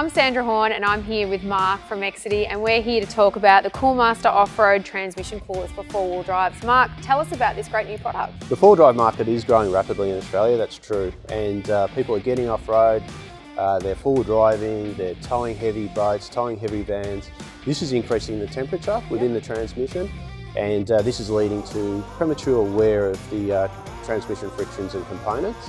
I'm Sandra Horn and I'm here with Mark from Exedy, and we're here to talk about the Coolmaster Off-Road Transmission Coolers for four-wheel drives. Mark, tell us about this great new product. The four-wheel drive market is growing rapidly in Australia, that's true, and people are getting off-road, they're four-wheel driving, they're towing heavy boats, towing heavy vans. This is increasing the temperature within the transmission, and this is leading to premature wear of the transmission frictions and components.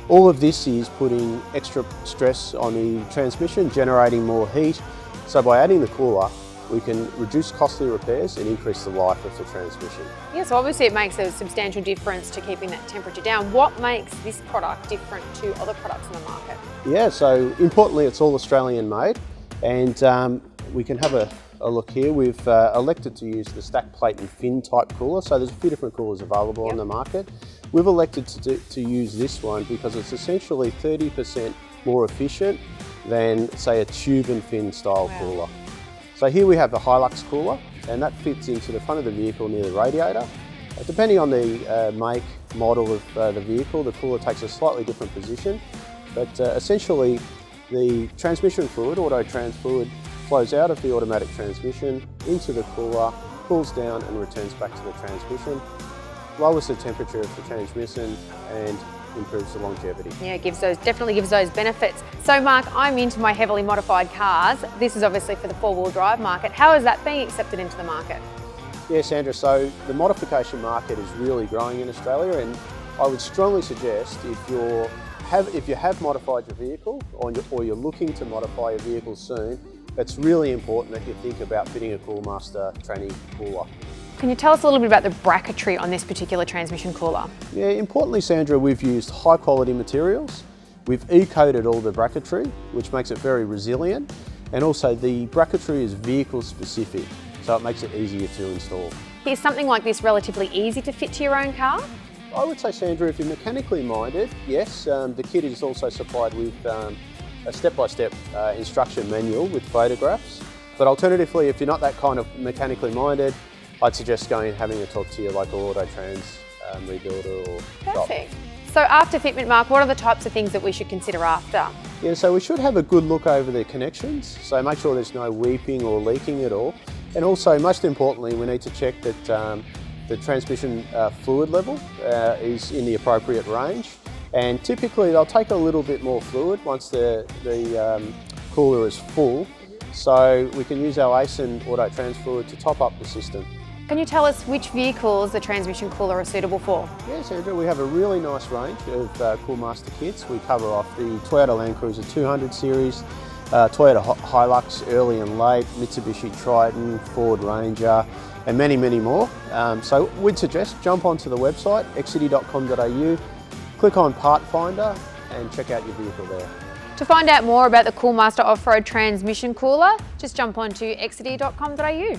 All of this is putting extra stress on the transmission, generating more heat. So by adding the cooler, we can reduce costly repairs and increase the life of the transmission. Yeah, so obviously it makes a substantial difference to keeping that temperature down. What makes this product different to other products in the market? Yeah, so importantly, it's all Australian made, and we can have a look here. We've elected to use the stack plate and fin type cooler. So there's a few different coolers available on the market. We've elected to use this one because it's essentially 30% more efficient than, say, a tube and fin style cooler. So here we have the Hilux cooler, and that fits into the front of the vehicle near the radiator. Depending on the make, model of the vehicle, the cooler takes a slightly different position, but essentially the transmission fluid, auto trans fluid, flows out of the automatic transmission into the cooler, cools down and returns back to the transmission, lowers the temperature of the transmission and improves the longevity. Yeah, definitely gives those benefits. So Mark, I'm into my heavily modified cars. This is obviously for the four-wheel drive market. How is that being accepted into the market? Yeah, Sandra, so the modification market is really growing in Australia, and I would strongly suggest if you have modified your vehicle or you're looking to modify your vehicle soon, it's really important that you think about fitting a Coolmaster tranny cooler. Can you tell us a little bit about the bracketry on this particular transmission cooler? Yeah, importantly, Sandra, we've used high quality materials. We've e-coated all the bracketry, which makes it very resilient. And also the bracketry is vehicle specific, so it makes it easier to install. Is something like this relatively easy to fit to your own car? I would say, Sandra, if you're mechanically minded, yes. The kit is also supplied with a step-by-step instruction manual with photographs. But alternatively, if you're not that kind of mechanically minded, I'd suggest going and having a talk to your local auto trans rebuilder or shop. Perfect. So after fitment, Mark, what are the types of things that we should consider after? Yeah, so we should have a good look over the connections. So make sure there's no weeping or leaking at all. And also, most importantly, we need to check that the transmission fluid level is in the appropriate range. And typically they'll take a little bit more fluid once the cooler is full. So we can use our ACE and auto trans fluid to top up the system. Can you tell us which vehicles the transmission cooler is suitable for? Yes, Andrew, we have a really nice range of Coolmaster kits. We cover off the Toyota Land Cruiser 200 series, Toyota Hilux early and late, Mitsubishi Triton, Ford Ranger, and many, many more. So we'd suggest jump onto the website, exedy.com.au, click on Part Finder and check out your vehicle there. To find out more about the Coolmaster Off-Road Transmission Cooler, just jump onto exedy.com.au.